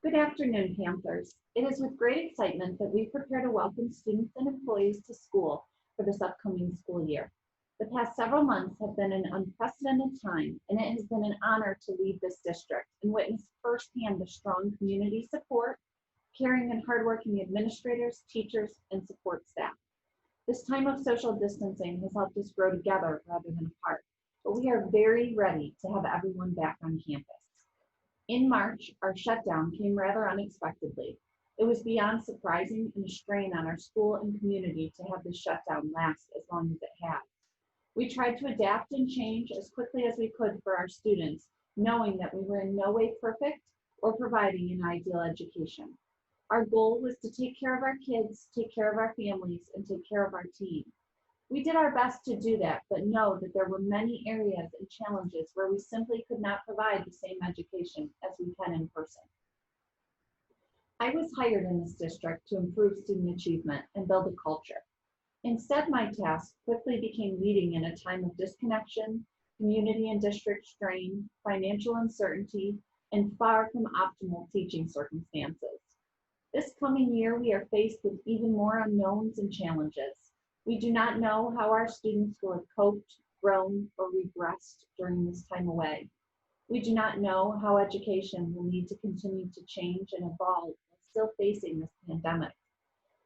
Good afternoon, Panthers. It is with great excitement that we prepare to welcome students and employees to school for this upcoming school year. The past several months have been an unprecedented time, and it has been an honor to lead this district and witness firsthand the strong community support, caring and hardworking administrators, teachers, and support staff. This time of social distancing has helped us grow together rather than apart, but we are very ready to have everyone back on campus. In March, our shutdown came rather unexpectedly. It was beyond surprising and a strain on our school and community to have this shutdown last as long as it has. We tried to adapt and change as quickly as we could for our students, knowing that we were in no way perfect or providing an ideal education. Our goal was to take care of our kids, take care of our families, and take care of our team. We did our best to do that, but know that there were many areas and challenges where we simply could not provide the same education as we can in person. I was hired in this district to improve student achievement and build a culture. Instead, my task quickly became leading in a time of disconnection, community and district strain, financial uncertainty, and far from optimal teaching circumstances. This coming year, we are faced with even more unknowns and challenges. We do not know how our students will have coped, grown, or regressed during this time away. We do not know how education will need to continue to change and evolve while still facing this pandemic.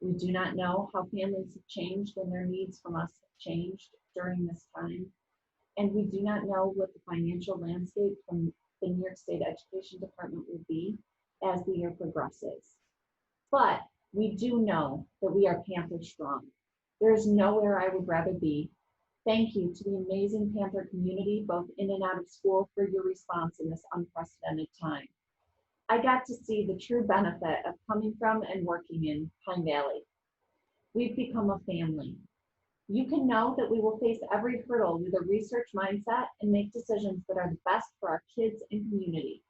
We do not know how families have changed and their needs from us have changed during this time. And we do not know what the financial landscape from the New York State Education Department will be as the year progresses. But we do know that we are Panther strong. There is nowhere I would rather be. Thank you to the amazing Panther community, both in and out of school, for your response in this unprecedented time. I got to see the true benefit of coming from and working in Pine Valley. We've become a family. You can know that we will face every hurdle with a research mindset and make decisions that are the best for our kids and community.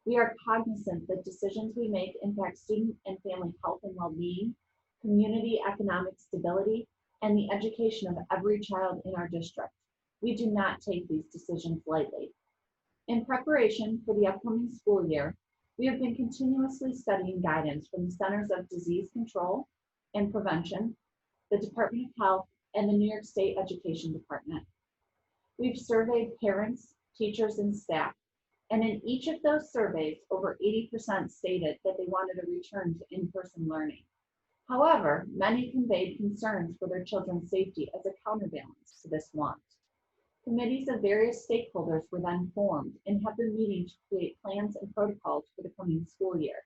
We are cognizant that decisions we make impact student and family health and well-being, community economic stability, and the education of every child in our district. We do not take these decisions lightly. In preparation for the upcoming school year, we have been continuously studying guidance from the Centers of Disease Control and Prevention, the Department of Health, and the New York State Education Department. We've surveyed parents, teachers, and staff, and in each of those surveys, over 80% stated that they wanted a return to in-person learning. However, many conveyed concerns for their children's safety as a counterbalance to this want. Committees of various stakeholders were then formed and have been meeting to create plans and protocols for the coming school year.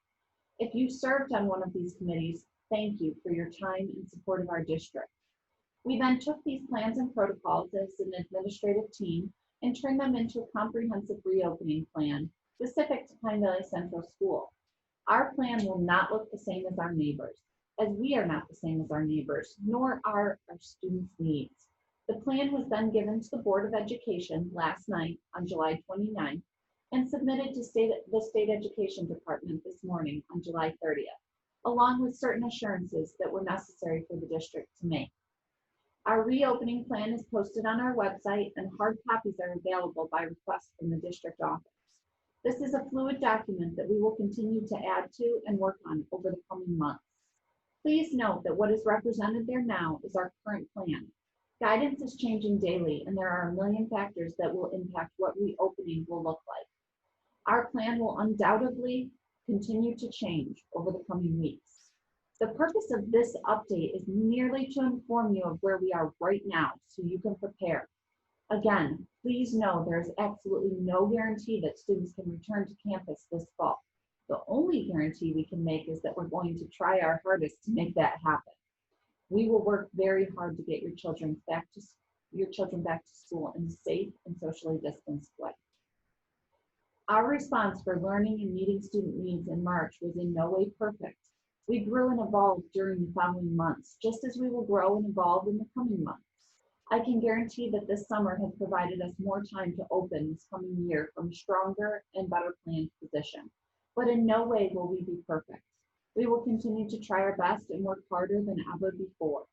If you served on one of these committees, thank you for your time and support of our district. We then took these plans and protocols as an administrative team and turned them into a comprehensive reopening plan specific to Pine Valley Central School. Our plan will not look the same as our neighbors, as we are not the same as our neighbors, nor are our students' needs. The plan was then given to the Board of Education last night on July 29th and submitted to the State Education Department this morning on July 30th, along with certain assurances that were necessary for the district to make. Our reopening plan is posted on our website, and hard copies are available by request from the district office. This is a fluid document that we will continue to add to and work on over the coming months. Please note that what is represented there now is our current plan. Guidance is changing daily, and there are a million factors that will impact what reopening will look like. Our plan will undoubtedly continue to change over the coming weeks. The purpose of this update is merely to inform you of where we are right now so you can prepare. Again, please know there is absolutely no guarantee that students can return to campus this fall. The only guarantee we can make is that we're going to try our hardest to make that happen. We will work very hard to get your children back to school in a safe and socially distanced way. Our response for learning and meeting student needs in March was in no way perfect. We grew and evolved during the following months, just as we will grow and evolve in the coming months. I can guarantee that this summer has provided us more time to open this coming year from a stronger and better planned position. But in no way will we be perfect. We will continue to try our best and work harder than ever before.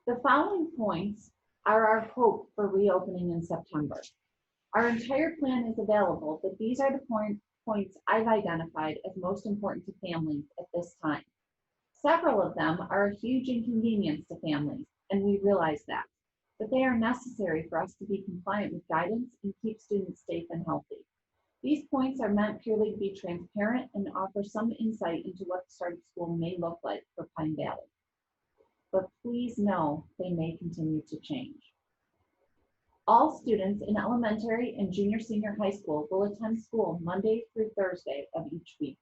The following points are our hope for reopening in September. Our entire plan is available, but these are the points I've identified as most important to families at this time. Several of them are a huge inconvenience to families, and we realize that, but they are necessary for us to be compliant with guidance and keep students safe and healthy. These points are meant purely to be transparent and offer some insight into what the start of school may look like for Pine Valley. But please know they may continue to change. All students in elementary and junior-senior high school will attend school Monday through Thursday of each week.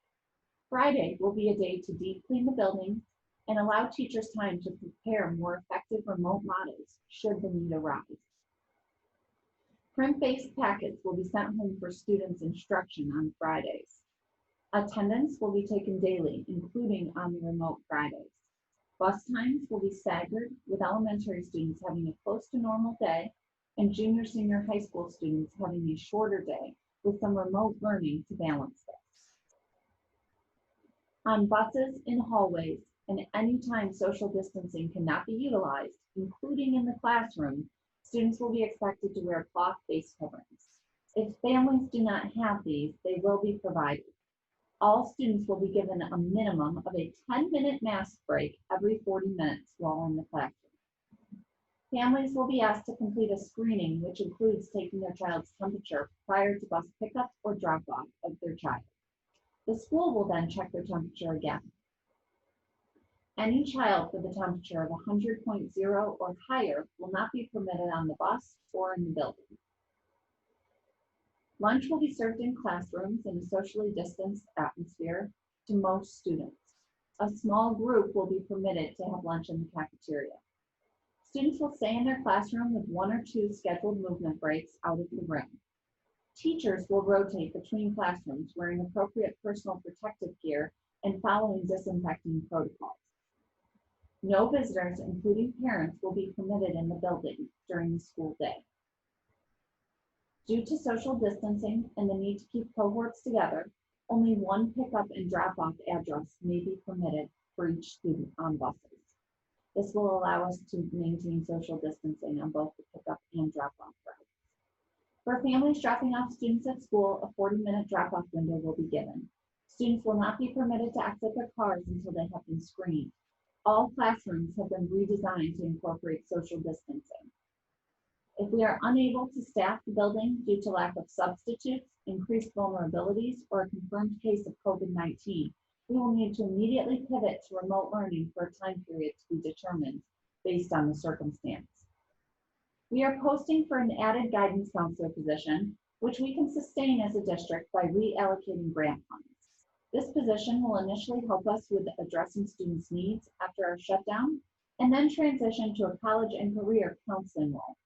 Friday will be a day to deep clean the building and allow teachers time to prepare more effective remote models should the need arise. Print-based packets will be sent home for students' instruction on Fridays. Attendance will be taken daily, including on the remote Fridays. Bus times will be staggered, with elementary students having a close to normal day and junior-senior high school students having a shorter day with some remote learning to balance this. On buses, in hallways, and any time social distancing cannot be utilized, including in the classroom, students will be expected to wear cloth face coverings. If families do not have these, they will be provided. All students will be given a minimum of a 10-minute mask break every 40 minutes while in the classroom. Families will be asked to complete a screening, which includes taking their child's temperature prior to bus pickup or drop-off of their child. The school will then check their temperature again. Any child with a temperature of 100.0 or higher will not be permitted on the bus or in the building. Lunch will be served in classrooms in a socially distanced atmosphere to most students. A small group will be permitted to have lunch in the cafeteria. Students will stay in their classroom with 1 or 2 scheduled movement breaks out of the room. Teachers will rotate between classrooms wearing appropriate personal protective gear and following disinfecting protocols. No visitors, including parents, will be permitted in the building during the school day. Due to social distancing and the need to keep cohorts together, only one pickup and drop-off address may be permitted for each student on buses. This will allow us to maintain social distancing on both the pickup and drop-off routes. For families dropping off students at school, a 40-minute drop-off window will be given. Students will not be permitted to exit their cars until they have been screened. All classrooms have been redesigned to incorporate social distancing. If we are unable to staff the building due to lack of substitutes, increased vulnerabilities, or a confirmed case of COVID-19, we will need to immediately pivot to remote learning for a time period to be determined based on the circumstance. We are posting for an added guidance counselor position, which we can sustain as a district by reallocating grant funds. This position will initially help us with addressing students' needs after our shutdown, and then transition to a college and career counseling role.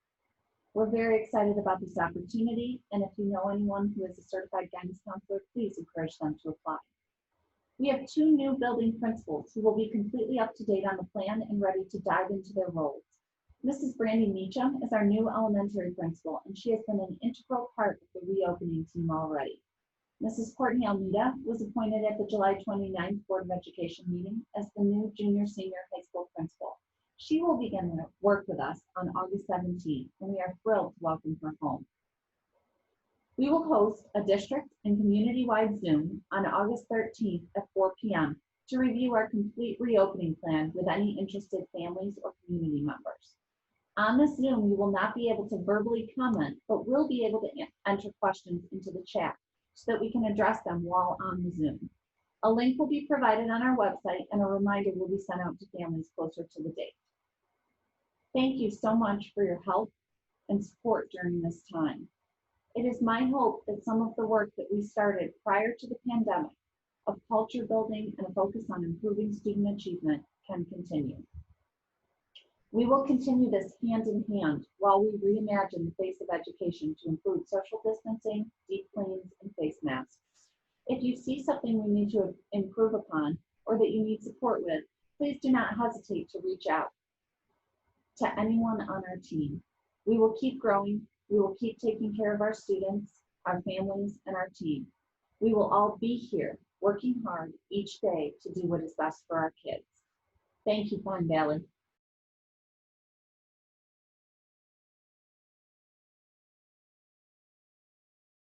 We're very excited about this opportunity, and if you know anyone who is a certified guidance counselor, please encourage them to apply. We have 2 new building principals who will be completely up to date on the plan and ready to dive into their roles. Mrs. Brandy Meacham is our new elementary principal, and she has been an integral part of the reopening team already. Mrs. Courtney Almeida was appointed at the July 29th Board of Education meeting as the new junior-senior high school principal. She will begin work with us on August 17th, and we are thrilled to welcome her home. We will host a district and community-wide Zoom on August 13th at 4 p.m. to review our complete reopening plan with any interested families or community members. On this Zoom, you will not be able to verbally comment, but will be able to enter questions into the chat so that we can address them while on the Zoom. A link will be provided on our website, and a reminder will be sent out to families closer to the date. Thank you so much for your help and support during this time. It is my hope that some of the work that we started prior to the pandemic of culture building and a focus on improving student achievement can continue. We will continue this hand in hand while we reimagine the face of education to include social distancing, deep cleans, and face masks. If you see something we need to improve upon or that you need support with, please do not hesitate to reach out to anyone on our team. We will keep growing. We will keep taking care of our students, our families, and our team. We will all be here working hard each day to do what is best for our kids. Thank you, Pine Valley.